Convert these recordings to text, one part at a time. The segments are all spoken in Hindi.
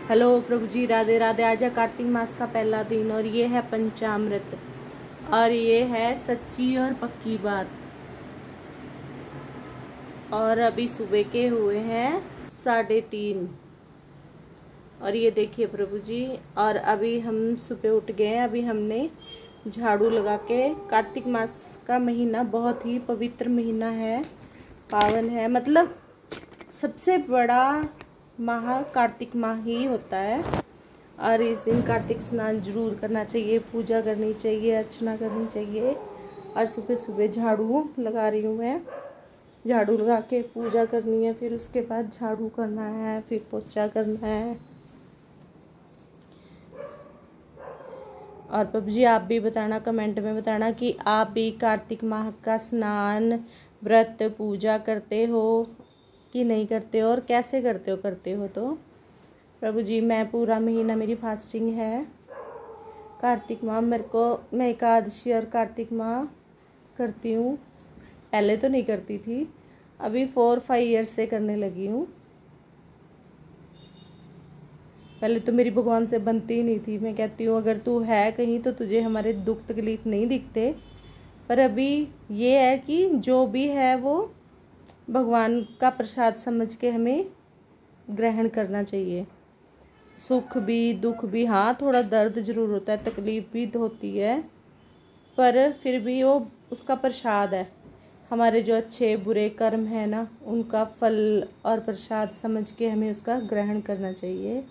हेलो प्रभु जी, राधे राधे। आज है कार्तिक मास का पहला दिन और ये है पंचामृत और ये है सच्ची और पक्की बात। और अभी सुबह के हुए हैं 3:30 और ये देखिए प्रभु जी। और अभी हम सुबह उठ गए हैं। अभी हमने झाड़ू लगा के, कार्तिक मास का महीना बहुत ही पवित्र महीना है, पावन है। मतलब सबसे बड़ा माह कार्तिक माह ही होता है और इस दिन कार्तिक स्नान जरूर करना चाहिए, पूजा करनी चाहिए, अर्चना करनी चाहिए। और सुबह सुबह झाड़ू लगा रही हूँ मैं। झाड़ू लगा के पूजा करनी है, फिर उसके बाद झाड़ू करना है, फिर पोछा करना है। और प्रभु जी आप भी बताना, कमेंट में बताना कि आप भी कार्तिक माह का स्नान, व्रत, पूजा करते हो कि नहीं करते हो और कैसे करते हो तो प्रभु जी। मैं पूरा महीना मेरी फास्टिंग है। कार्तिक माह मैं एकादशी और कार्तिक माह करती हूँ। पहले तो नहीं करती थी, अभी 4-5 ईयर्स से करने लगी हूँ। पहले तो मेरी भगवान से बनती ही नहीं थी। मैं कहती हूँ अगर तू है कहीं तो तुझे हमारे दुख तकलीफ नहीं दिखते। पर अभी ये है कि जो भी है वो भगवान का प्रसाद समझ के हमें ग्रहण करना चाहिए। सुख भी दुख भी, हाँ थोड़ा दर्द जरूर होता है, तकलीफ भी होती है, पर फिर भी वो उसका प्रसाद है। हमारे जो अच्छे बुरे कर्म है ना, उनका फल और प्रसाद समझ के हमें उसका ग्रहण करना चाहिए।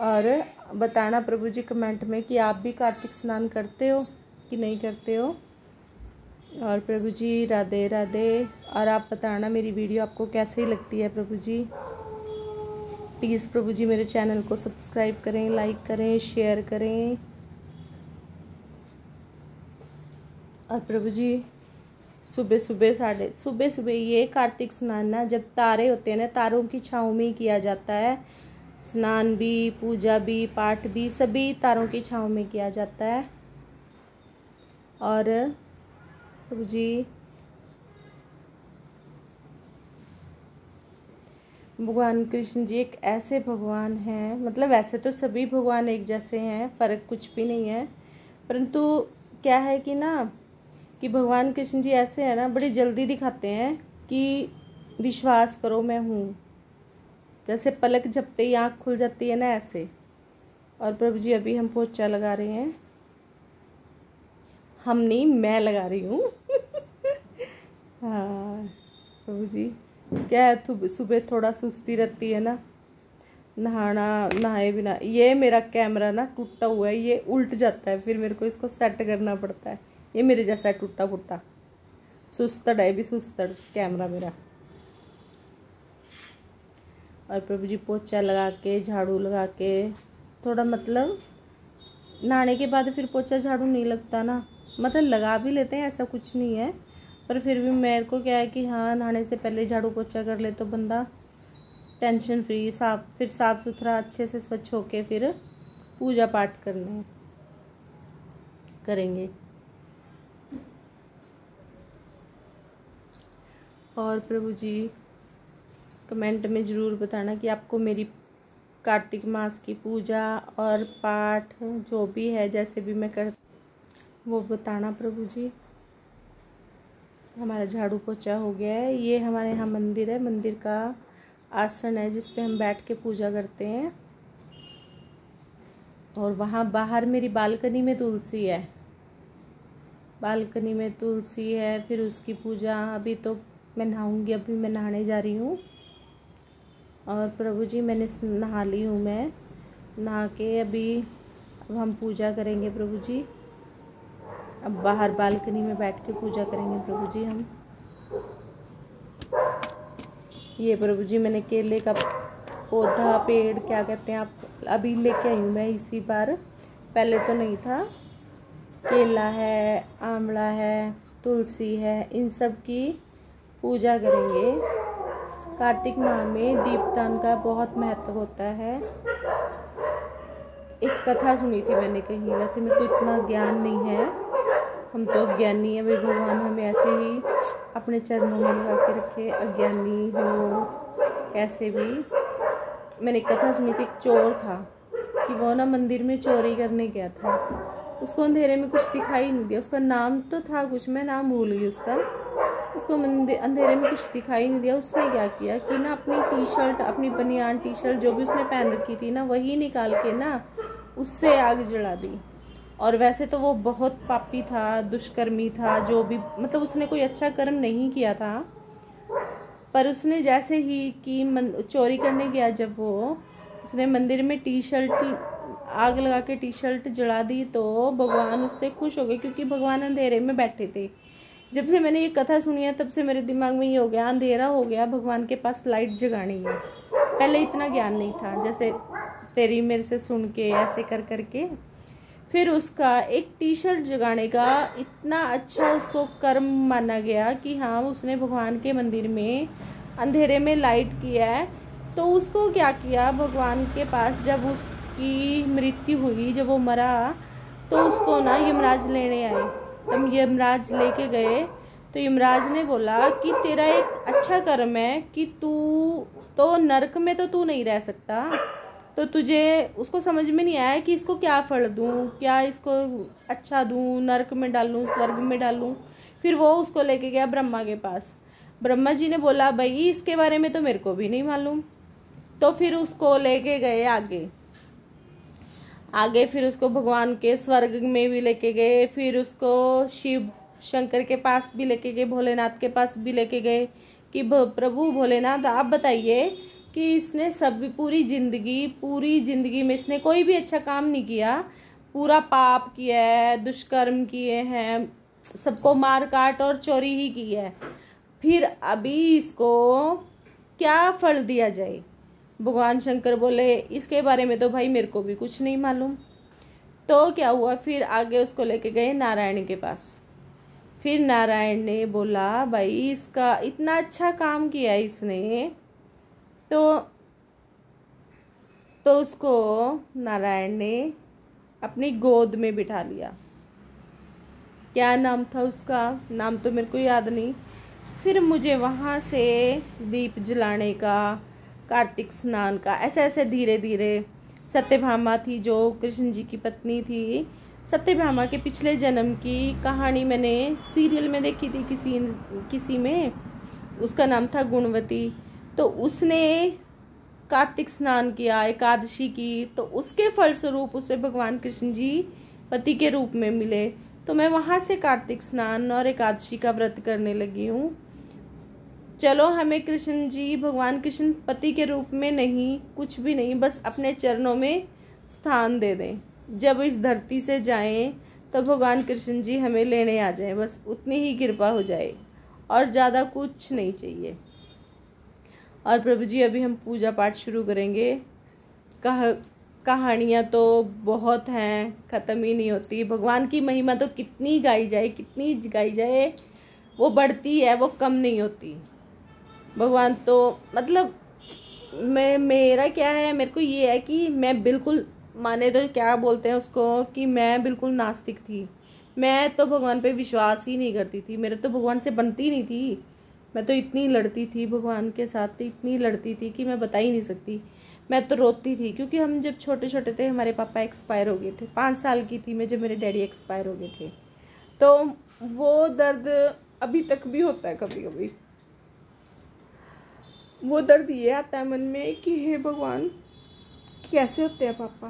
और बताना प्रभु जी कमेंट में कि आप भी कार्तिक स्नान करते हो कि नहीं करते हो। और प्रभु जी राधे राधे। और आप बताना मेरी वीडियो आपको कैसी लगती है प्रभु जी। प्लीज़ प्रभु जी मेरे चैनल को सब्सक्राइब करें, लाइक करें, शेयर करें। और प्रभु जी सुबह सुबह ये कार्तिक स्नान ना, जब तारे होते हैं ना, तारों की छाँव में ही किया जाता है। स्नान भी, पूजा भी, पाठ भी, सभी तारों की छाँव में किया जाता है। और प्रभु जी भगवान कृष्ण जी एक ऐसे भगवान हैं, मतलब वैसे तो सभी भगवान एक जैसे हैं, फ़र्क कुछ भी नहीं है। परंतु क्या है कि ना, कि भगवान कृष्ण जी ऐसे हैं ना, बड़ी जल्दी दिखाते हैं कि विश्वास करो मैं हूँ। जैसे पलक झपकते ही आँख खुल जाती है ना, ऐसे। और प्रभु जी अभी हम पोछा लगा रहे हैं। हम नहीं, मैं लगा रही हूँ। हाँ प्रभु जी, क्या है सुबह थोड़ा सुस्ती रहती है ना, नहाए बिना। ये मेरा कैमरा ना टूटा हुआ है, ये उल्ट जाता है, फिर मेरे को इसको सेट करना पड़ता है। ये मेरे जैसा है, टूटा फूटा, सुस्तड़ है भी, सुस्तड़ कैमरा मेरा। और प्रभु जी पोछा लगा के, झाड़ू लगा के, थोड़ा मतलब नहाने के बाद फिर पोछा झाड़ू नहीं लगता ना, मतलब लगा भी लेते हैं, ऐसा कुछ नहीं है। पर फिर भी मेरे को क्या है कि हाँ, नहाने से पहले झाड़ू पोछा कर ले तो बंदा टेंशन फ्री, फिर साफ़ सुथरा अच्छे से स्वच्छ होके फिर पूजा पाठ करेंगे। और प्रभु जी कमेंट में ज़रूर बताना कि आपको मेरी कार्तिक मास की पूजा और पाठ जो भी है, जैसे भी मैं कर, वो बताना प्रभु जी। हमारा झाड़ू पोछा हो गया है। ये हमारे यहाँ मंदिर है, मंदिर का आसन है जिस पे हम बैठ के पूजा करते हैं। और वहाँ बाहर मेरी बालकनी में तुलसी है, बालकनी में तुलसी है। फिर उसकी पूजा, अभी तो मैं नहाऊंगी, अभी मैं नहाने जा रही हूँ। और प्रभु जी मैंने नहा ली हूँ, मैं नहा के अब हम पूजा करेंगे प्रभु जी। अब बाहर बालकनी में बैठ के पूजा करेंगे प्रभु जी हम। ये प्रभु जी मैंने केले का पौधा, पेड़ क्या कहते हैं आप, अभी लेके आई हूँ मैं इसी बार, पहले तो नहीं था। केला है, आंवला है, तुलसी है, इन सब की पूजा करेंगे। कार्तिक माह में दीपदान का बहुत महत्व होता है। एक कथा सुनी थी मैंने कहीं, वैसे मेरे को इतना ज्ञान नहीं है, हम तो अज्ञानी है भाई, भगवान हमें ऐसे ही अपने चरणों में लगा के रखे, अज्ञानी हो कैसे भी। मैंने एक कथा सुनी थी, एक चोर था कि वो ना मंदिर में चोरी करने गया था। उसको अंधेरे में कुछ दिखाई नहीं दिया, उसका नाम तो था कुछ, मैं नाम भूल गई उसका। उसको अंधेरे में कुछ दिखाई नहीं दिया। उसने क्या किया कि ना अपनी टी शर्ट, अपनी बनियान टी शर्ट जो भी उसने पहन रखी थी ना, वही निकाल के ना उससे आग जला दी। और वैसे तो वो बहुत पापी था, दुष्कर्मी था, जो भी मतलब उसने कोई अच्छा कर्म नहीं किया था। पर उसने जैसे ही कि चोरी करने गया, जब वो उसने मंदिर में टी शर्ट आग लगा के टी शर्ट जला दी, तो भगवान उससे खुश हो गए, क्योंकि भगवान अंधेरे में बैठे थे। जब से मैंने ये कथा सुनी है तब से मेरे दिमाग में ये हो गया, अंधेरा हो गया, भगवान के पास लाइट जगानी है। पहले इतना ज्ञान नहीं था, जैसे तेरी मेरे से सुन के ऐसे कर करके फिर उसका एक टी शर्ट जगाने का इतना अच्छा उसको कर्म माना गया कि हाँ, उसने भगवान के मंदिर में अंधेरे में लाइट किया है। तो उसको क्या किया, भगवान के पास जब उसकी मृत्यु हुई, जब वो मरा, तो उसको ना यमराज लेने आए। तब यमराज लेके गए तो यमराज ने बोला कि तेरा एक अच्छा कर्म है कि तू तो नरक में तो तू नहीं रह सकता, तो तुझे, उसको समझ में नहीं आया कि इसको क्या फल दूँ, क्या इसको अच्छा दूँ, नरक में डालूँ स्वर्ग में डालूँ। फिर वो उसको लेके गया ब्रह्मा के पास। ब्रह्मा जी ने बोला भाई इसके बारे में तो मेरे को भी नहीं मालूम। तो फिर उसको लेके गए आगे आगे, फिर उसको भगवान के स्वर्ग में भी लेके गए, फिर उसको शिव शंकर के पास भी लेके गए, भोलेनाथ के पास भी लेके गए कि प्रभु भोलेनाथ आप बताइए कि इसने सब पूरी जिंदगी में इसने कोई भी अच्छा काम नहीं किया, पूरा पाप किया है, दुष्कर्म किए हैं, सबको मार काट और चोरी ही की है, फिर अभी इसको क्या फल दिया जाए। भगवान शंकर बोले इसके बारे में तो भाई मेरे को भी कुछ नहीं मालूम। तो क्या हुआ, फिर आगे उसको लेके गए नारायण के पास। फिर नारायण ने बोला भाई इसका इतना अच्छा काम किया इसने, तो उसको नारायण ने अपनी गोद में बिठा लिया। क्या नाम था उसका, नाम तो मेरे को याद नहीं। फिर मुझे वहाँ से दीप जलाने का, कार्तिक स्नान का, ऐसे ऐसे धीरे धीरे, सत्यभामा थी जो कृष्ण जी की पत्नी थी, सत्यभामा के पिछले जन्म की कहानी मैंने सीरियल में देखी थी किसी में, उसका नाम था गुणवती। तो उसने कार्तिक स्नान किया, एकादशी की, तो उसके फलस्वरूप उसे भगवान कृष्ण जी पति के रूप में मिले। तो मैं वहाँ से कार्तिक स्नान और एकादशी का व्रत करने लगी हूँ। चलो हमें कृष्ण जी, भगवान कृष्ण पति के रूप में नहीं, कुछ भी नहीं, बस अपने चरणों में स्थान दे दें। जब इस धरती से जाएं तो भगवान कृष्ण जी हमें लेने आ जाएं, बस उतनी ही कृपा हो जाए और ज़्यादा कुछ नहीं चाहिए। और प्रभु जी अभी हम पूजा पाठ शुरू करेंगे। कहानियाँ तो बहुत हैं, ख़त्म ही नहीं होती। भगवान की महिमा तो कितनी गाई जाए वो बढ़ती है, वो कम नहीं होती। भगवान तो मतलब मेरा क्या है, मेरे को ये है कि मैं बिल्कुल, माने तो क्या बोलते हैं उसको, कि मैं बिल्कुल नास्तिक थी। मैं तो भगवान पे विश्वास ही नहीं करती थी, मेरे तो भगवान से बनती नहीं थी। मैं तो इतनी लड़ती थी भगवान के साथ, इतनी लड़ती थी कि मैं बता ही नहीं सकती। मैं तो रोती थी, क्योंकि हम जब छोटे छोटे थे हमारे पापा एक्सपायर हो गए थे। 5 साल की थी मैं जब मेरे डैडी एक्सपायर हो गए थे। तो वो दर्द अभी तक भी होता है, कभी कभी वो दर्द ये आता है मन में कि हे भगवान कैसे होते हैं पापा।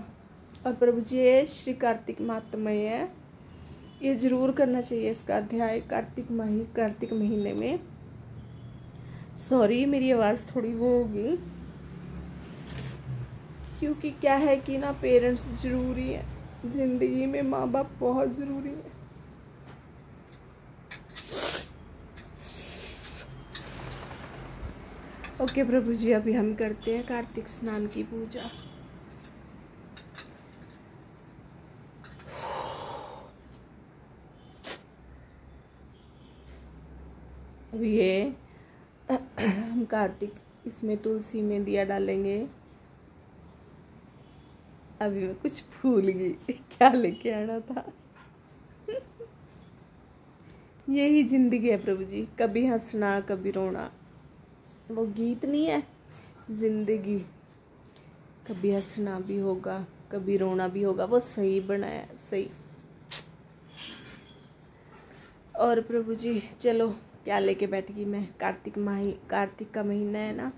और प्रभु जी ये श्री कार्तिक महात्म्य है, ये जरूर करना चाहिए इसका अध्याय कार्तिक महीने में। सॉरी मेरी आवाज़ थोड़ी वो होगी, क्योंकि क्या है कि ना पेरेंट्स ज़रूरी है ज़िंदगी में, माँ बाप बहुत ज़रूरी है। ओके प्रभु जी अभी हम करते हैं कार्तिक स्नान की पूजा। अब ये हम कार्तिक, इसमें तुलसी में दिया डालेंगे। अभी मैं कुछ भूल गई क्या लेके आना था। यही जिंदगी है प्रभु जी, कभी हंसना कभी रोना। वो गीत नहीं है, जिंदगी कभी हंसना भी होगा, कभी रोना भी होगा, वो सही बनाया, सही। और प्रभु जी चलो क्या लेके बैठ गई मैं, कार्तिक का महीना है ना,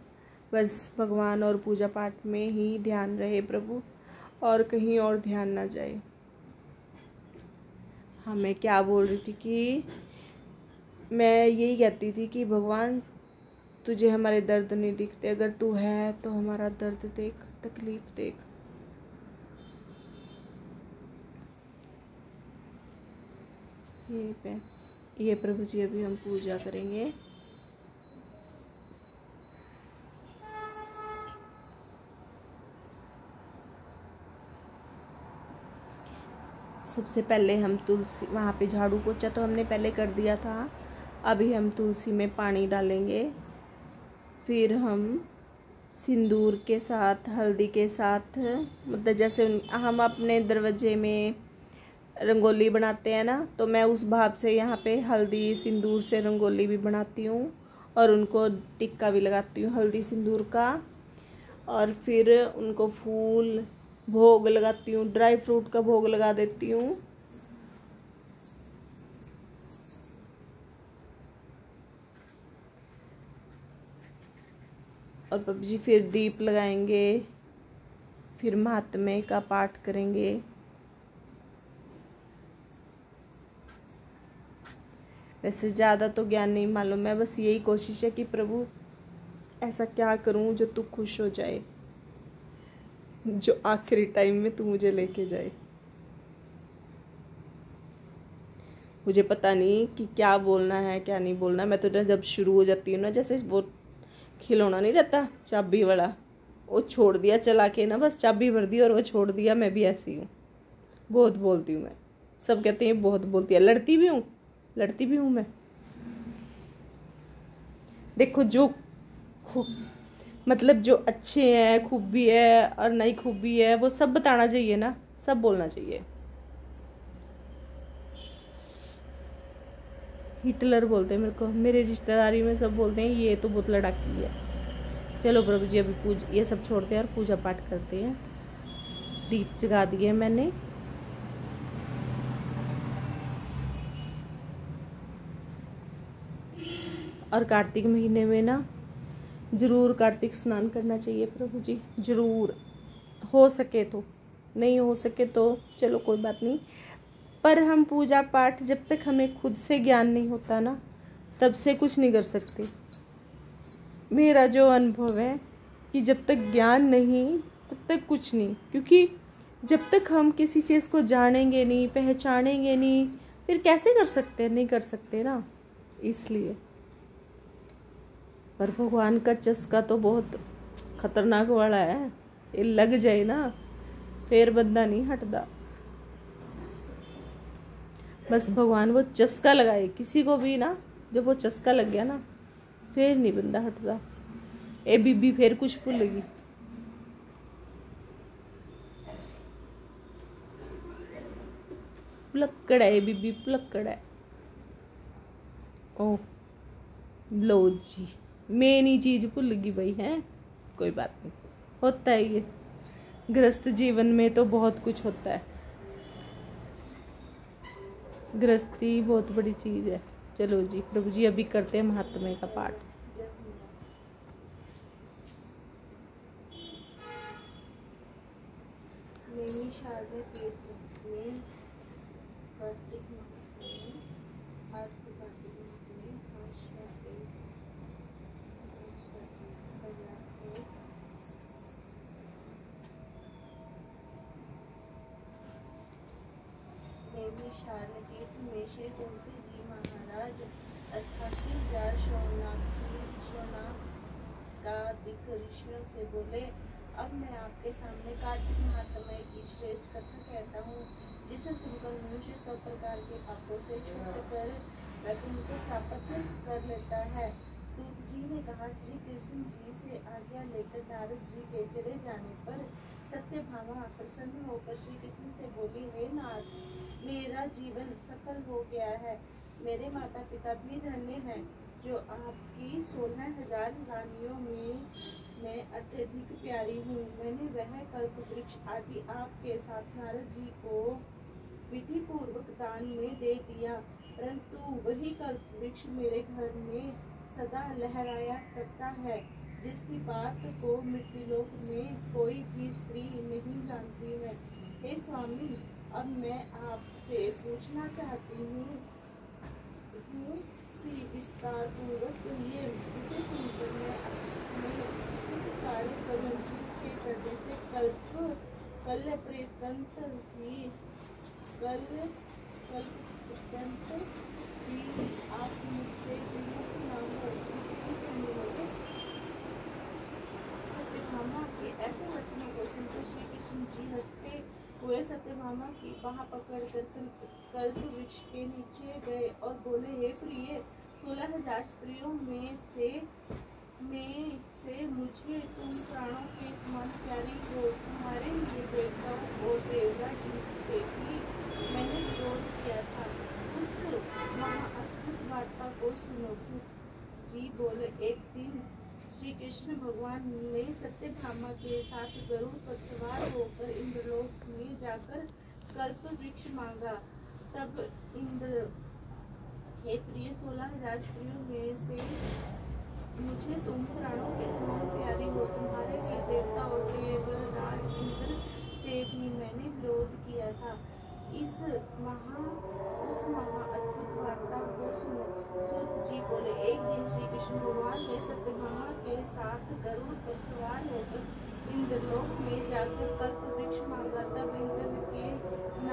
बस भगवान और पूजा पाठ में ही ध्यान रहे प्रभु, और कहीं और ध्यान ना जाए। हाँ, मैं क्या बोल रही थी कि मैं यही कहती थी कि भगवान तुझे हमारे दर्द नहीं दिखते, अगर तू है तो हमारा दर्द देख, तकलीफ देख। ये प्रभु जी अभी हम पूजा करेंगे। सबसे पहले हम तुलसी, वहाँ पे झाड़ू पोछा तो हमने पहले कर दिया था, अभी हम तुलसी में पानी डालेंगे, फिर हम सिंदूर के साथ, हल्दी के साथ, मतलब जैसे हम अपने दरवाजे में रंगोली बनाते हैं ना, तो मैं उस भाव से यहाँ पे हल्दी सिंदूर से रंगोली भी बनाती हूँ और उनको टिक्का भी लगाती हूँ हल्दी सिंदूर का, और फिर उनको फूल भोग लगाती हूँ, ड्राई फ्रूट का भोग लगा देती हूँ। और बाबू जी फिर दीप लगाएंगे, फिर महात्म्य का पाठ करेंगे। वैसे ज़्यादा तो ज्ञान नहीं मालूम है, बस यही कोशिश है कि प्रभु ऐसा क्या करूं जो तू खुश हो जाए, जो आखिरी टाइम में तू मुझे लेके जाए। मुझे पता नहीं कि क्या बोलना है क्या नहीं बोलना। मैं तो जब शुरू हो जाती हूँ ना, जैसे वो खिलौना नहीं रहता चाबी वाला, वो छोड़ दिया चला के ना, बस चाबी भर दी और वो छोड़ दिया। मैं भी ऐसी हूँ, बहुत बोलती हूँ मैं। सब कहते हैं बहुत बोलती है, लड़ती भी हूँ मैं। देखो जो मतलब जो अच्छे हैं, खूबी है और नई खूबी है, वो सब बताना चाहिए ना, सब बोलना चाहिए। हिटलर बोलते हैं मेरे को, मेरे रिश्तेदारी में सब बोलते हैं ये तो बहुत लड़ाकी है। चलो प्रभु जी अभी ये सब छोड़ते हैं और पूजा पाठ करते हैं। दीप जगा दिए मैंने। और कार्तिक महीने में ना ज़रूर कार्तिक स्नान करना चाहिए प्रभु जी, ज़रूर, हो सके तो। नहीं हो सके तो चलो कोई बात नहीं, पर हम पूजा पाठ जब तक हमें खुद से ज्ञान नहीं होता ना, तब से कुछ नहीं कर सकते। मेरा जो अनुभव है कि जब तक ज्ञान नहीं तब तक कुछ नहीं, क्योंकि जब तक हम किसी चीज़ को जानेंगे नहीं, पहचानेंगे नहीं, फिर कैसे कर सकते, नहीं कर सकते ना, इसलिए। पर भगवान का चस्का तो बहुत खतरनाक वाला है, ये लग जाए ना फिर बंदा नहीं हटता। बस भगवान वो चस्का लगाए किसी को भी ना, जब वो चस्का लग गया ना फिर नहीं बंदा हटता। ए बीबी फिर कुछ भूलेगी। पुलक्कड़ है बीबी, पुलक्कड़ है। ओह लो जी, मेन ही चीज भूल गई भाई, है कोई बात नहीं, होता है ये, गृहस्थ जीवन में तो बहुत कुछ होता है। गृहस्थी बहुत बड़ी चीज है। चलो जी प्रभु जी अभी करते हैं महात्म्य का पाठ। तीर्थ में श्री तुलसी जी महाराज 88,000 शौनाकादिक ऋषियों से बोले, अब मैं आपके सामने कार्तिक महात्म्य की श्रेष्ठ कथा कहता हूँ, जिसे सुनकर मनुष्य 100 प्रकार के पापों से छूटकर वैकुंठ को प्राप्त कर लेता है। सूत जी ने कहा, श्री कृष्ण जी से आज्ञा लेकर नारद जी के चले जाने पर सत्यभामा प्रसन्न होकर श्री कृष्ण से बोली, हे नाथ, मेरा जीवन सफल हो गया है। मेरे माता पिता भी धन्य हैं, जो आपकी 16,000 रानियों में मैं अत्यधिक प्यारी हूँ। मैंने वह कल्प वृक्ष आदि आपके साथ नारद जी को विधि पूर्वक दान में दे दिया, परंतु वही कल्प वृक्ष मेरे घर में सदा लहराया करता है, जिसकी बात को मृत्युलोक में कोई भी स्त्री नहीं जानती है। हे स्वामी, अब मैं आपसे पूछना चाहती हूँ, विस्तार पूर्वक कहिए, जिसे सुनकर मैं अपने कार्य करूँ, जिसके करने से कल्प पर्यंत आप मुझसे विमुख न हो। सत्यभामा के ऐसे वचनों को सुनकर श्री कृष्ण जी हंसते हुए सत्यभामा की बाह पकड़कर कल्प वृक्ष के नीचे गए और बोले, हे प्रिय, 16,000 स्त्रियों में से मुझे तुम प्राणों के समान प्यारी हो। तुम्हारे लिए देवताओं और देवराज से भी मैंने विरोध किया था। उस महाअद्भुत वार्ता को सुनो। जी बोले, एक दिन श्री कृष्ण भगवान ने सत्यभामा के साथ गरुड़ पर सवार होकर इंद्रलोक में जाकर कल्प वृक्ष मांगा। तब इंद्र, हे प्रिय, 16,000 स्त्रियों में से मुझे तुम प्राणों के समान प्यारी हो। तुम्हारे लिए देवता और देवराज इंद्र से भी मैंने विरोध किया था। उस महाअद्भुत वार्ता को सुनो। सूत जी बोले, एक दिन श्री कृष्ण भगवान ने सत्यभामा के साथ गरुड़ पर सवार होकर इंद्रलोक में जाकर कल्प वृक्ष मांगा। तब इंद्र के न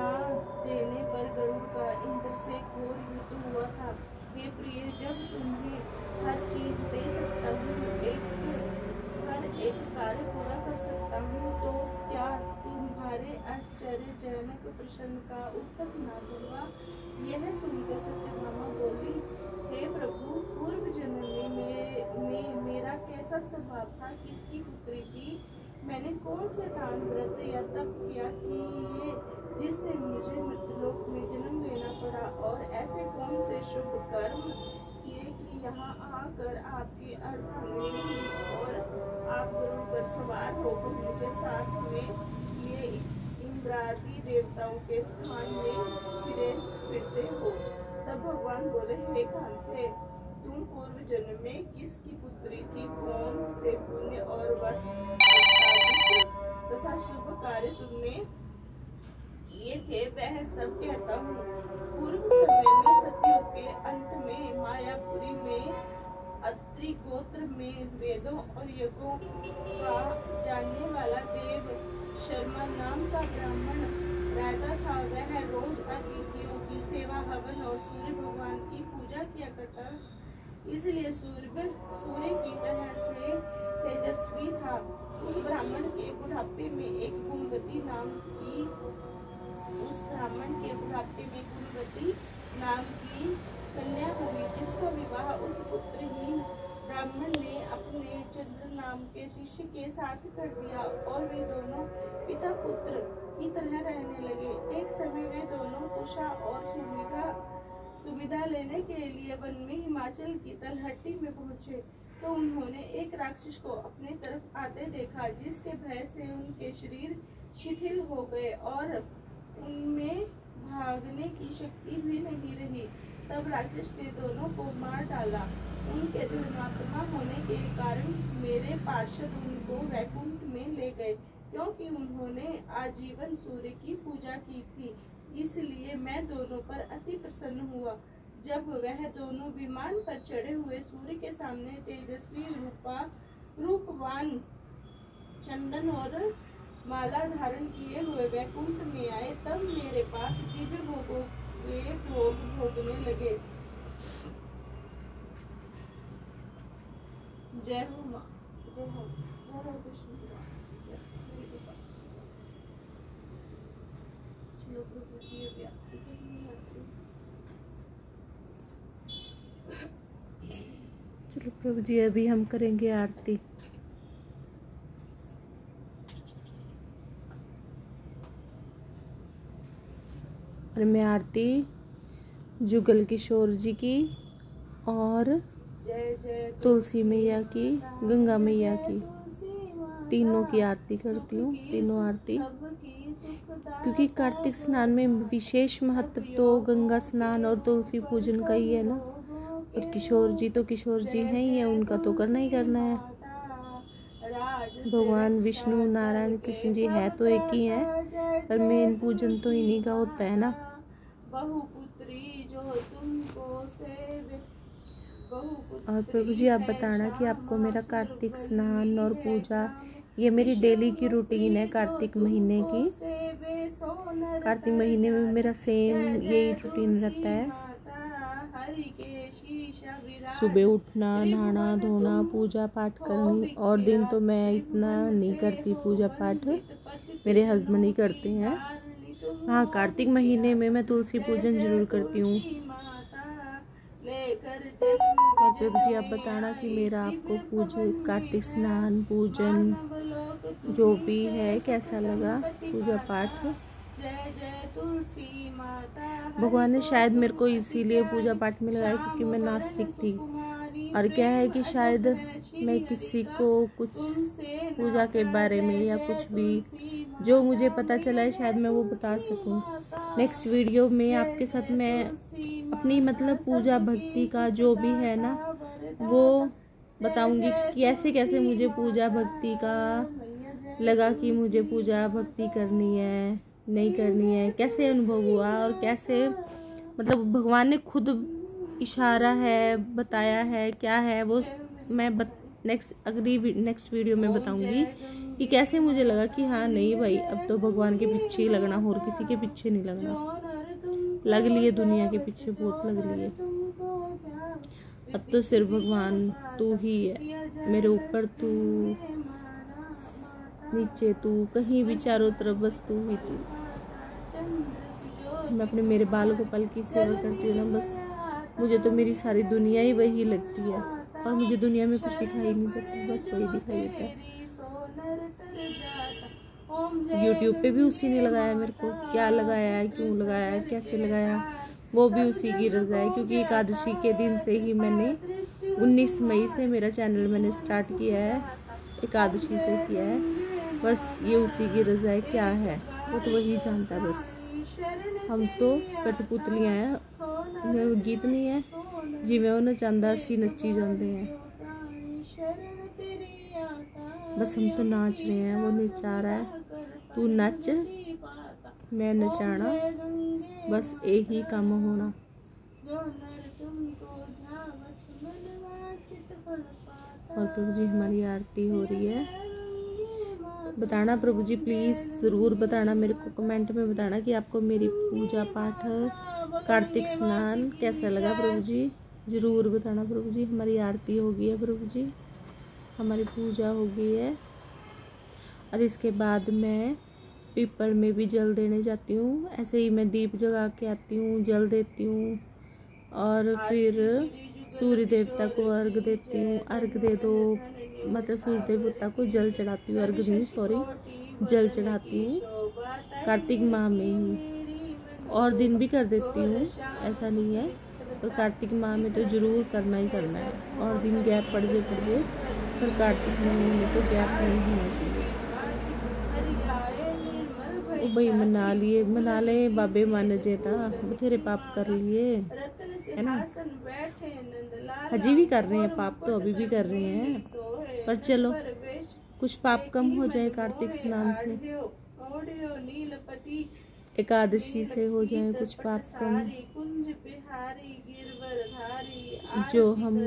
देने पर गरुड़ का इंद्र से घोर युद्ध हुआ था। हे प्रिय, जब तुम्हें हर चीज दे सकता हूँ, हर एक कार्य पूरा कर सकता हूँ, तो क्या तुम्हारे आश्चर्यजनक प्रश्न का उत्तर न दूंगा? यह सुनकर सत्यभामा बोली, हे प्रभु, पूर्व जन्म में मेरा कैसा स्वभाव था, किसकी पुत्री थी, मैंने कौन से दान व्रत या तप किया कि जिससे मुझे मृत्युलोक में जन्म लेना पड़ा, और ऐसे कौन से शुभ कर्म किए कि यहाँ आकर आपकी अर्धांगिनी और आप गरुड़ पर सवार होकर मुझे साथ में लिए इंद्रादि देवताओं के स्थान में फिरते हो। तब भगवान बोले, हे कांते, तुम पूर्व जन्म में किसकी पुत्री थी, कौन से पुण्य और व्रत तथा शुभ कार्य तुमने किए थे, वह सब कहता हूँ। पूर्व समय में सतयुग के अंत में मायापुरी में अत्रि गोत्र में वेदों और यज्ञों का जानने वाला देव शर्मा नाम का ब्राह्मण रहता था। वह रोज अतिथियों की सेवा, हवन और सूर्य भगवान की पूजा किया करता, इसलिए सूर्य की तरह से तेजस्वी था। उस ब्राह्मण के बुढ़ापे में गुणवती नाम की कन्या हुई, जिसका विवाह उस पुत्रहीन ब्राह्मण ने अपने चंद्र नाम के शिष्य के साथ कर दिया, और वे दोनों पिता पुत्र की तरह रहने लगे। एक समय वे दोनों कुशा और सुविधा लेने के लिए वन में हिमाचल की तलहटी में पहुँचे, तो उन्होंने एक राक्षस को अपने तरफ आते देखा, जिसके भय से उनके शरीर शिथिल हो गए और उनमें भागने की शक्ति भी नहीं रही। तब राक्षस ने दोनों को मार डाला। उनके धर्मात्मा होने के कारण मेरे पार्षद उनको वैकुंठ में ले गए, क्योंकि उन्होंने आजीवन सूर्य की पूजा की थी। इसलिए मैं दोनों पर अति प्रसन्न हुआ। जब वह दोनों विमान पर चढ़े हुए सूर्य के सामने तेजस्वी रूपवान चंदन और माला धारण किए हुए वैकुंठ में आए, तब मेरे पास दिव्य भोगों के भोग भोगने लगे। जय हो माँ, जय हो कृष्ण। चलो प्रभु जी, चलो प्रभु जी, अभी हम करेंगे आरती। और मैं आरती जुगल किशोर जी की और तुलसी मैया की, गंगा मैया की। तीनों की आरती करती हूँ, तीनों आरती, क्योंकि कार्तिक स्नान में विशेष महत्व तो गंगा स्नान और तुलसी पूजन का ही है ना। और किशोर जी तो किशोर जी हैं ही है, उनका तो करना ही करना है। भगवान विष्णु नारायण कृष्ण जी है तो एक ही है, पर मेन पूजन तो इन्हीं का होता है ना। और प्रभु जी आप बताना कि आपको मेरा कार्तिक स्नान और पूजा, ये मेरी डेली की रूटीन है कार्तिक महीने की। कार्तिक महीने में मेरा सेम यही रूटीन रहता है। सुबह उठना, नहाना धोना, पूजा पाठ करनी। और दिन तो मैं इतना नहीं करती पूजा पाठ, मेरे हस्बैंड ही करते हैं। हाँ, कार्तिक महीने में मैं तुलसी पूजन जरूर करती हूँ। और प्रभु जी आप बताना कि मेरा आपको कार्तिक स्नान पूजन जो भी है कैसा लगा, पूजा पाठ। भगवान ने शायद मेरे को इसीलिए पूजा पाठ में लगाया क्योंकि मैं नास्तिक थी। और क्या है कि शायद मैं किसी को कुछ पूजा के बारे में या कुछ भी जो मुझे पता चला है शायद मैं वो बता सकूं। नेक्स्ट वीडियो में आपके साथ मैं अपनी मतलब पूजा भक्ति का जो भी है ना वो बताऊंगी कि कैसे कैसे मुझे पूजा भक्ति का लगा कि मुझे पूजा भक्ति करनी है नहीं करनी है, कैसे अनुभव हुआ और कैसे मतलब भगवान ने खुद इशारा है बताया है क्या है वो मैं नेक्स्ट वीडियो में बताऊंगी कि कैसे मुझे लगा कि हाँ नहीं भाई अब तो भगवान के पीछे ही लगना, और किसी के पीछे नहीं लगना। लग लिए दुनिया के पीछे बहुत लग लिए, अब तो सिर्फ भगवान तू ही है मेरे ऊपर, तू नीचे तू, कहीं भी चारों तरफ बस तू ही तू। मैं अपने मेरे बाल गोपाल की सेवा करती हूँ ना, बस मुझे तो मेरी सारी दुनिया ही वही लगती है और मुझे दुनिया में कुछ दिखाई नहीं देता, बस वही दिखाई देता है। यूट्यूब पे भी उसी ने लगाया मेरे को, क्या लगाया है, क्यों लगाया है, कैसे लगाया, वो भी उसी की रजा है। क्योंकि एकादशी के दिन से ही मैंने 19 मई से मेरा चैनल मैंने स्टार्ट किया है, एकादशी से किया है। बस ये उसी की रजा है, क्या है वो तो वही जानता है। बस हम तो कठपुतलियां हैं, गीत नहीं है जिमें उन्हें चांदा सी नच्ची जाते हैं, बस हम तो नाच रहे हैं, वो नचा रहा है, तू नच मैं नचाना, बस यही काम होना। और प्रभु जी हमारी आरती हो रही है। बताना प्रभु जी प्लीज़ ज़रूर बताना मेरे को, कमेंट में बताना कि आपको मेरी पूजा पाठ कार्तिक स्नान कैसा लगा। प्रभु जी ज़रूर बताना। प्रभु जी हमारी आरती हो गई है, प्रभु जी हमारी पूजा हो गई है। और इसके बाद मैं पीपल में भी जल देने जाती हूँ। ऐसे ही मैं दीप जगा के आती हूँ, जल देती हूँ और फिर सूर्य देवता को अर्घ देती हूँ। अर्घ दे दो मतलब सूर्य देवता को जल चढ़ाती हूँ, अर्घ नहीं सॉरी जल चढ़ाती हूँ कार्तिक माह में ही। और दिन भी कर देती हूँ, ऐसा नहीं है, पर कार्तिक माह में तो ज़रूर करना ही करना है। और दिन गैप पड़ जाए पर कार्तिक महीने में तो गैप नहीं होना चाहिए। ओ भाई मना ले बाबे मान जेता, बथेरे पाप कर लिए है ना, अजी भी कर रहे हैं पाप तो अभी भी कर रहे हैं, पर चलो कुछ पाप कम हो जाए कार्तिक स्नान से, एकादशी से हो जाए कुछ पाप कम, जो हम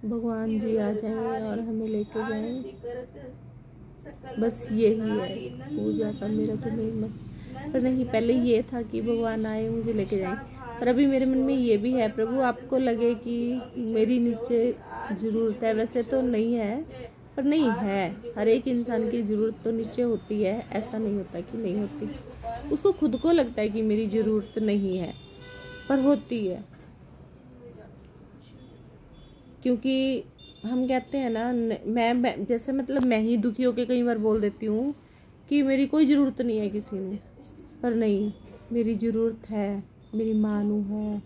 भगवान जी आ जाए और हमें लेके जाए, बस यही है पूजा का मेरा तो मेन मत। पर नहीं, पहले ये था कि भगवान आए मुझे लेके जाए, पर अभी मेरे मन में ये भी है प्रभु आपको लगे कि मेरी नीचे ज़रूरत है, वैसे तो नहीं है पर नहीं है, हर एक इंसान की ज़रूरत तो नीचे होती है, ऐसा नहीं होता कि नहीं होती। उसको खुद को लगता है कि मेरी ज़रूरत नहीं है पर होती है, क्योंकि हम कहते हैं ना मैं जैसे मतलब मैं ही दुखी होकर कई बार बोल देती हूँ कि मेरी कोई ज़रूरत नहीं है किसी में, पर नहीं मेरी ज़रूरत है, मेरी माँ नू है,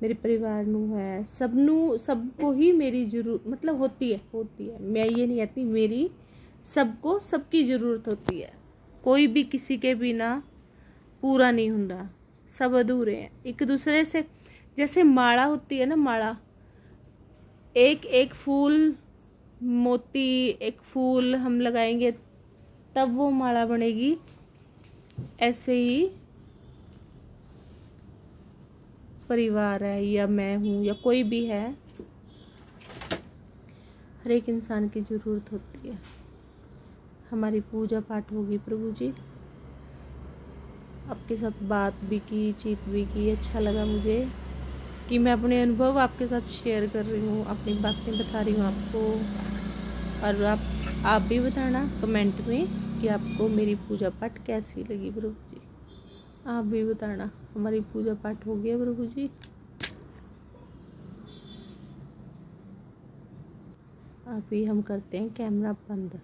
मेरे परिवार नू है, सबको ही मेरी जरूरत मतलब होती है। मैं ये नहीं कहती, मेरी सबको सबकी ज़रूरत होती है, कोई भी किसी के बिना पूरा नहीं होता, सब अधूरे हैं। एक दूसरे से जैसे माला होती है ना, माला, एक एक फूल मोती, एक फूल हम लगाएंगे तब वो माला बनेगी। ऐसे ही परिवार है या मैं हूँ या कोई भी है, हर एक इंसान की ज़रूरत होती है। हमारी पूजा पाठ होगी प्रभु जी, आपके साथ बात भी की, चीत भी की। अच्छा लगा मुझे कि मैं अपने अनुभव आपके साथ शेयर कर रही हूँ, अपनी बातें बता रही हूँ आपको। और आप भी बताना कमेंट में कि आपको मेरी पूजा पाठ कैसी लगी प्रभु जी। आप भी बताना। हमारी पूजा पाठ हो गया प्रभु जी। अभी हम करते हैं कैमरा बंद।